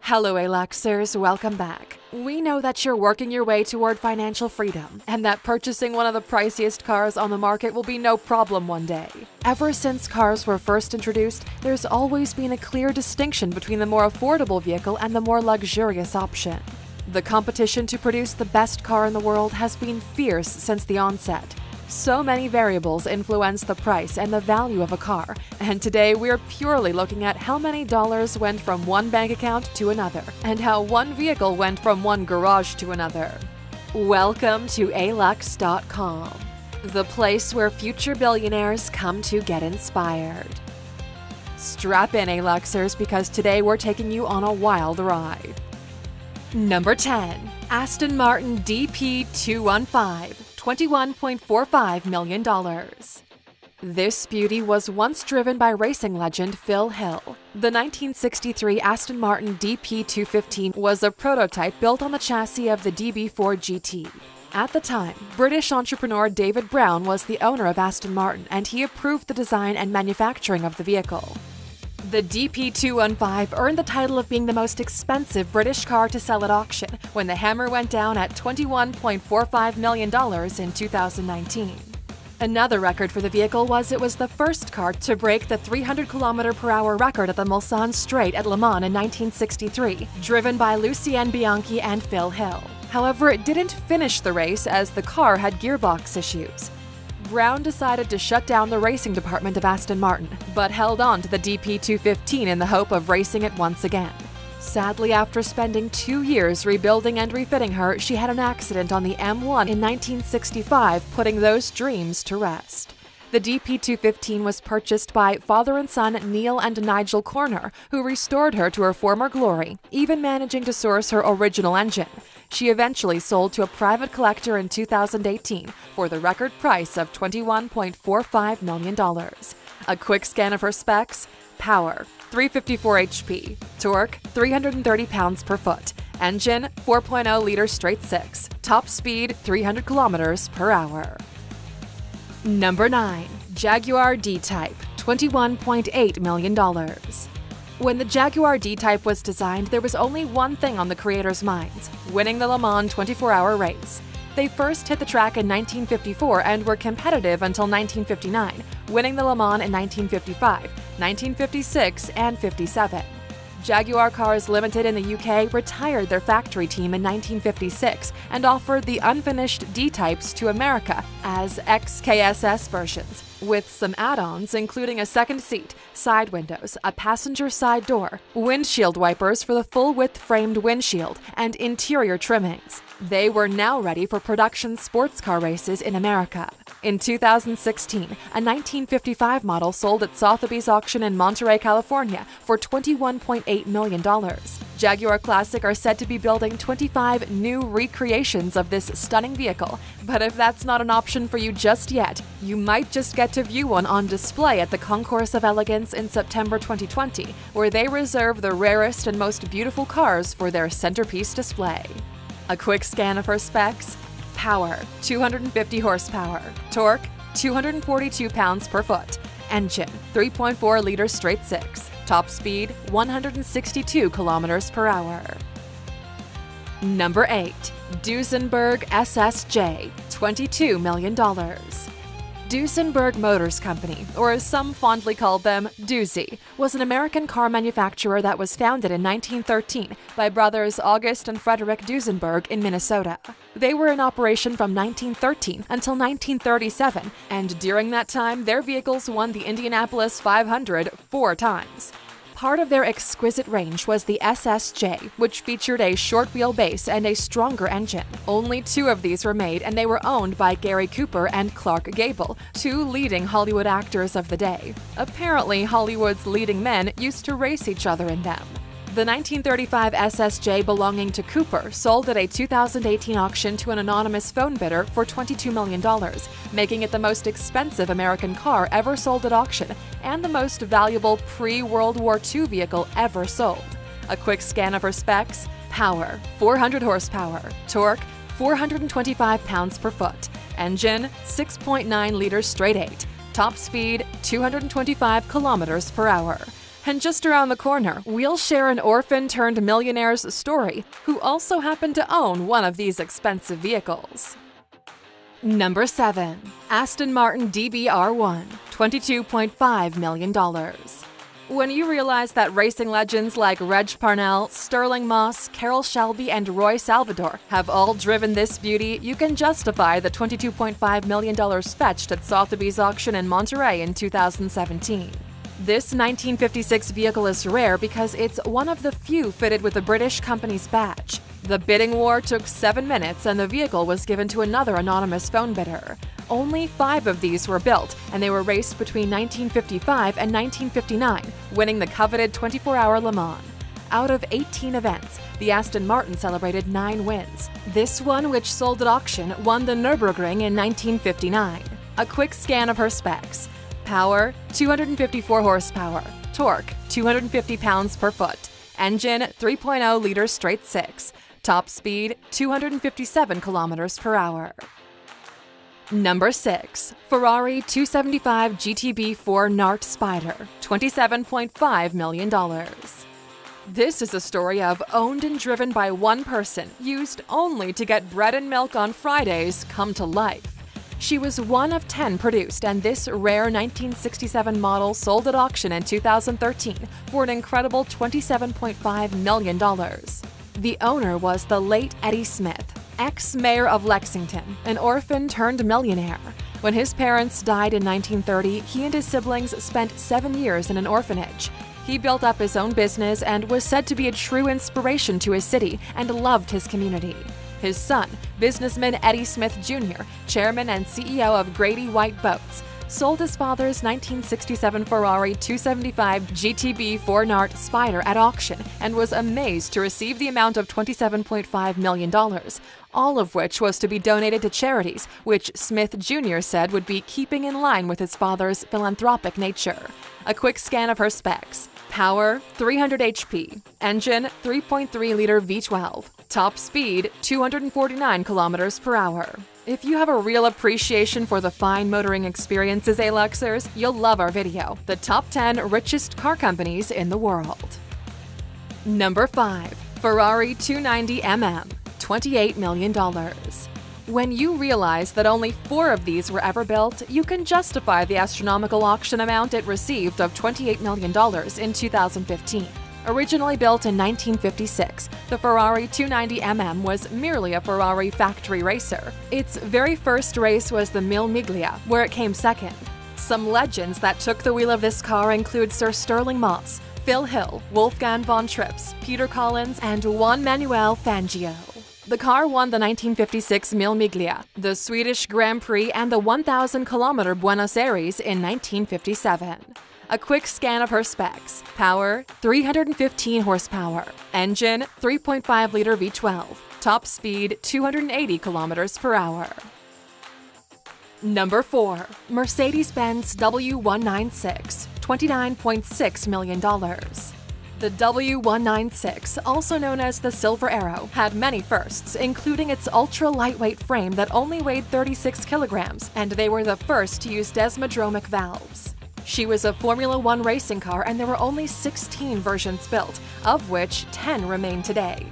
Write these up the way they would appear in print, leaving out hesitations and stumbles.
Hello, Aluxers, welcome back. We know that you're working your way toward financial freedom and that purchasing one of the priciest cars on the market will be no problem one day. Ever since cars were first introduced, there's always been a clear distinction between the more affordable vehicle and the more luxurious option. The competition to produce the best car in the world has been fierce since the onset. So many variables influence the price and the value of a car, and today we're purely looking at how many dollars went from one bank account to another, and how one vehicle went from one garage to another. Welcome to Alux.com, the place where future billionaires come to get inspired. Strap in, Aluxers, because today we're taking you on a wild ride. Number 10. Aston Martin DP215. $21.45 million. This beauty was once driven by racing legend Phil Hill. The 1963 Aston Martin DP215 was a prototype built on the chassis of the DB4 GT. At the time, British entrepreneur David Brown was the owner of Aston Martin, and he approved the design and manufacturing of the vehicle. The DP215 earned the title of being the most expensive British car to sell at auction when the hammer went down at $21.45 million in 2019. Another record for the vehicle was it was the first car to break the 300 km/h record at the Mulsanne Straight at Le Mans in 1963, driven by Lucien Bianchi and Phil Hill. However, it didn't finish the race as the car had gearbox issues. Brown decided to shut down the racing department of Aston Martin, but held on to the DP215 in the hope of racing it once again. Sadly, after spending 2 years rebuilding and refitting her, she had an accident on the M1 in 1965, putting those dreams to rest. The DP215 was purchased by father and son Neil and Nigel Corner, who restored her to her former glory, even managing to source her original engine. She eventually sold to a private collector in 2018 for the record price of $21.45 million. A quick scan of her specs: power, 354 HP, torque, 330 pounds-per-foot, engine, 4.0-liter straight-six, top speed, 300 km/h. Number 9. Jaguar D-Type, $21.8 million. When the Jaguar D-Type was designed, there was only one thing on the creators' minds: winning the Le Mans 24-hour race. They first hit the track in 1954 and were competitive until 1959, winning the Le Mans in 1955, 1956, and 57. Jaguar Cars Limited in the UK retired their factory team in 1956 and offered the unfinished D-Types to America as XKSS versions, with some add-ons including a second seat, side windows, a passenger side door, windshield wipers for the full-width framed windshield, and interior trimmings. They were now ready for production sports car races in America. In 2016, a 1955 model sold at Sotheby's auction in Monterey, California for $21.8 million. Jaguar Classic are said to be building 25 new recreations of this stunning vehicle, but if that's not an option for you just yet, you might just get to view one on display at the Concourse of Elegance in September 2020, where they reserve the rarest and most beautiful cars for their centerpiece display. A quick scan of her specs: power, 250 horsepower, torque, 242 pounds-per-foot, engine, 3.4-liter straight-six, top speed, 162 km/h. Number 8. Duesenberg SSJ, $22 million. Duesenberg Motors Company, or as some fondly called them, Doozy, was an American car manufacturer that was founded in 1913 by brothers August and Frederick Duesenberg in Minnesota. They were in operation from 1913 until 1937, and during that time, their vehicles won the Indianapolis 500 4 times. Part of their exquisite range was the SSJ, which featured a short wheelbase and a stronger engine. Only 2 of these were made, and they were owned by Gary Cooper and Clark Gable, 2 leading Hollywood actors of the day. Apparently, Hollywood's leading men used to race each other in them. The 1935 SSJ belonging to Cooper sold at a 2018 auction to an anonymous phone bidder for $22 million, making it the most expensive American car ever sold at auction and the most valuable pre-World War II vehicle ever sold. A quick scan of her specs: power, 400 horsepower, torque, 425 pounds-per-foot, engine, 6.9-liter straight-eight, top speed, 225 km/h. And just around the corner, we'll share an orphan-turned-millionaire's story who also happened to own one of these expensive vehicles. Number 7. Aston Martin DB-R1, $22.5 million. When you realize that racing legends like Reg Parnell, Sterling Moss, Carroll Shelby, and Roy Salvador have all driven this beauty, you can justify the $22.5 million fetched at Sotheby's auction in Monterey in 2017. This 1956 vehicle is rare because it's one of the few fitted with the British company's badge. The bidding war took 7 minutes and the vehicle was given to another anonymous phone bidder. Only 5 of these were built, and they were raced between 1955 and 1959, winning the coveted 24-hour Le Mans. Out of 18 events, the Aston Martin celebrated 9 wins. This one, which sold at auction, won the Nürburgring in 1959. A quick scan of her specs. Power, 254 horsepower. Torque, 250 pounds per foot. Engine, 3.0-liter straight 6. Top speed, 257 kilometers per hour. Number 6. Ferrari 275 GTB4 Nart Spider, $27.5 million. This is a story of owned and driven by one person, used only to get bread and milk on Fridays, come to life. She was one of 10 produced, and this rare 1967 model sold at auction in 2013 for an incredible $27.5 million. The owner was the late Eddie Smith, ex-mayor of Lexington, an orphan turned millionaire. When his parents died in 1930, he and his siblings spent 7 years in an orphanage. He built up his own business and was said to be a true inspiration to his city and loved his community. His son, businessman Eddie Smith Jr., chairman and CEO of Grady White Boats, sold his father's 1967 Ferrari 275 GTB4 Nart Spider at auction and was amazed to receive the amount of $27.5 million, all of which was to be donated to charities, which Smith Jr. said would be keeping in line with his father's philanthropic nature. A quick scan of her specs. Power, 300 HP. Engine, 3.3-liter V12. Top speed, 249 kilometers per hour. If you have a real appreciation for the fine motoring experiences, Aluxers, you'll love our video, The Top 10 Richest Car Companies in the World. Number 5. Ferrari 290mm, $28 million. When you realize that only 4 of these were ever built, you can justify the astronomical auction amount it received of $28 million in 2015. Originally built in 1956, the Ferrari 290mm was merely a Ferrari factory racer. Its very first race was the Mille Miglia, where it came second. Some legends that took the wheel of this car include Sir Sterling Moss, Phil Hill, Wolfgang von Trips, Peter Collins, and Juan Manuel Fangio. The car won the 1956 Mille Miglia, the Swedish Grand Prix, and the 1,000-kilometer Buenos Aires in 1957. A quick scan of her specs. Power, 315 horsepower. Engine, 3.5-liter V12. Top speed, 280 kilometers per hour. Number 4. Mercedes-Benz W196, $29.6 million. The W196, also known as the Silver Arrow, had many firsts, including its ultra-lightweight frame that only weighed 36 kilograms, and they were the first to use desmodromic valves. She was a Formula One racing car, and there were only 16 versions built, of which 10 remain today.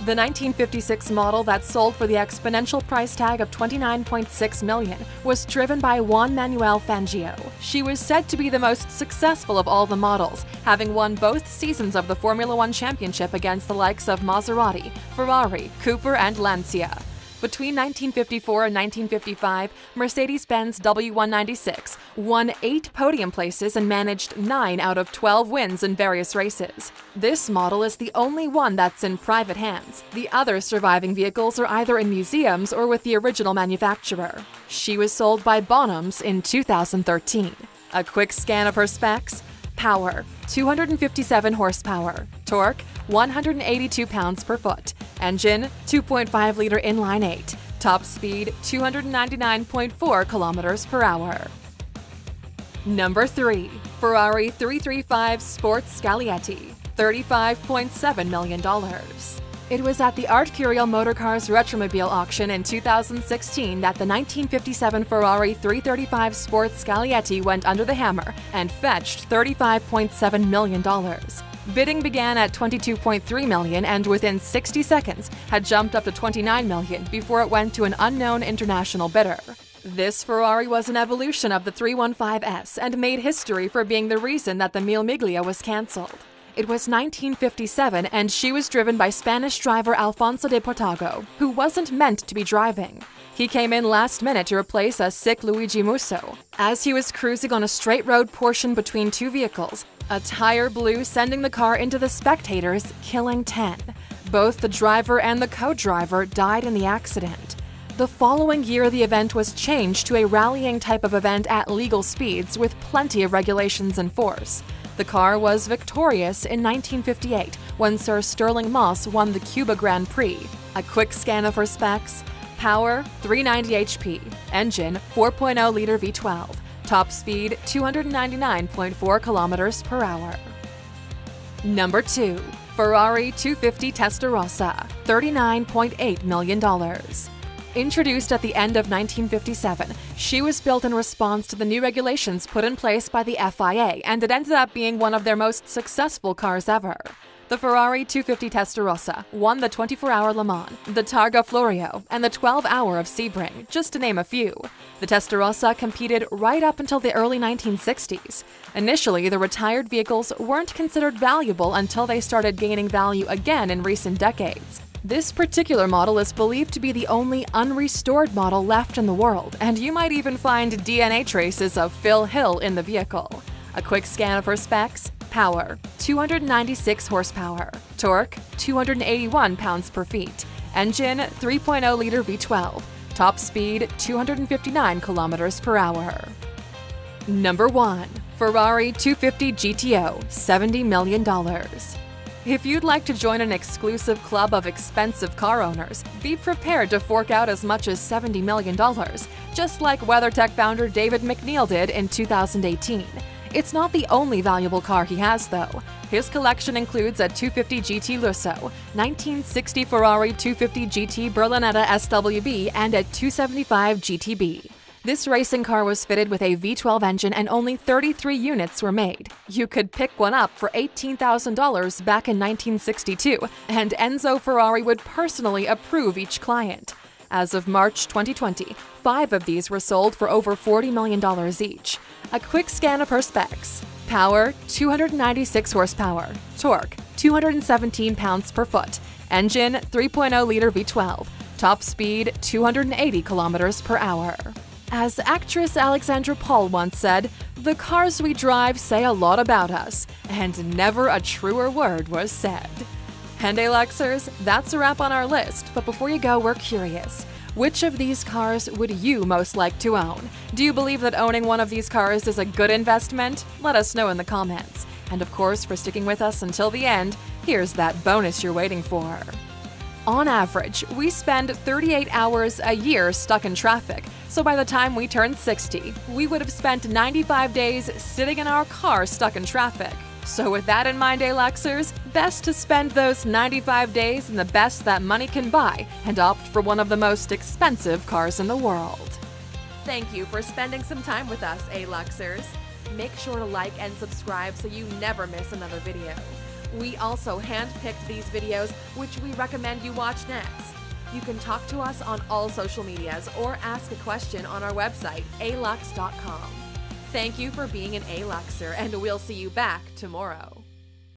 The 1956 model that sold for the exponential price tag of $29.6 million was driven by Juan Manuel Fangio. She was said to be the most successful of all the models, having won both seasons of the Formula One Championship against the likes of Maserati, Ferrari, Cooper, and Lancia. Between 1954 and 1955, Mercedes-Benz W196 won 8 podium places and managed 9 out of 12 wins in various races. This model is the only one that's in private hands. The other surviving vehicles are either in museums or with the original manufacturer. She was sold by Bonhams in 2013. A quick scan of her specs. Power, 257 horsepower. Torque, 182 pounds per foot. Engine, 2.5-liter inline-8. Top speed, 299.4 kilometers per hour. Number 3. Ferrari 335 Sports Scaglietti, $35.7 million. It was at the Art Curial Motorcars Retromobile auction in 2016 that the 1957 Ferrari 335 Sports Scaglietti went under the hammer and fetched $35.7 million. Bidding began at $22.3 million and within 60 seconds had jumped up to $29 million before it went to an unknown international bidder. This Ferrari was an evolution of the 315S and made history for being the reason that the Mille Miglia was cancelled. It was 1957 and she was driven by Spanish driver Alfonso de Portago, who wasn't meant to be driving. He came in last minute to replace a sick Luigi Musso. As he was cruising on a straight road portion between two vehicles, a tire blew, sending the car into the spectators, killing 10. Both the driver and the co-driver died in the accident. The following year, the event was changed to a rallying type of event at legal speeds with plenty of regulations in force. The car was victorious in 1958 when Sir Stirling Moss won the Cuba Grand Prix. A quick scan of her specs: power 390 HP, engine 4.0-liter V12, top speed 299.4 kilometers per hour. Number 2. Ferrari 250 Testarossa, $39.8 million. Introduced at the end of 1957, she was built in response to the new regulations put in place by the FIA, and it ended up being one of their most successful cars ever. The Ferrari 250 Testarossa won the 24-hour Le Mans, the Targa Florio, and the 12-hour of Sebring, just to name a few. The Testarossa competed right up until the early 1960s. Initially, the retired vehicles weren't considered valuable until they started gaining value again in recent decades. This particular model is believed to be the only unrestored model left in the world, and you might even find DNA traces of Phil Hill in the vehicle. A quick scan of her specs: power 296 horsepower, torque 281 pounds-per-feet, engine 3.0-liter V12, top speed 259 kilometers per hour. Number 1. Ferrari 250 GTO, $70 million. If you'd like to join an exclusive club of expensive car owners, be prepared to fork out as much as $70 million, just like WeatherTech founder David McNeil did in 2018. It's not the only valuable car he has, though. His collection includes a 250 GT Lusso, 1960 Ferrari 250 GT Berlinetta SWB, and a 275 GTB. This racing car was fitted with a V12 engine and only 33 units were made. You could pick one up for $18,000 back in 1962, and Enzo Ferrari would personally approve each client. As of March 2020, 5 of these were sold for over $40 million each. A quick scan of her specs: power 296 horsepower, torque 217 pounds-per-foot, engine 3.0-liter V12, top speed 280 kilometers per hour. As actress Alexandra Paul once said, "The cars we drive say a lot about us, and never a truer word was said." And Luxers, that's a wrap on our list, but before you go, we're curious. Which of these cars would you most like to own? Do you believe that owning one of these cars is a good investment? Let us know in the comments. And of course, for sticking with us until the end, here's that bonus you're waiting for. On average, we spend 38 hours a year stuck in traffic, so by the time we turn 60, we would have spent 95 days sitting in our car stuck in traffic. So with that in mind, Luxers, best to spend those 95 days in the best that money can buy and opt for one of the most expensive cars in the world. Thank you for spending some time with us, Luxers. Make sure to like and subscribe so you never miss another video. We also handpicked these videos, which we recommend you watch next. You can talk to us on all social medias or ask a question on our website, alux.com. Thank you for being an Luxer, and we'll see you back tomorrow.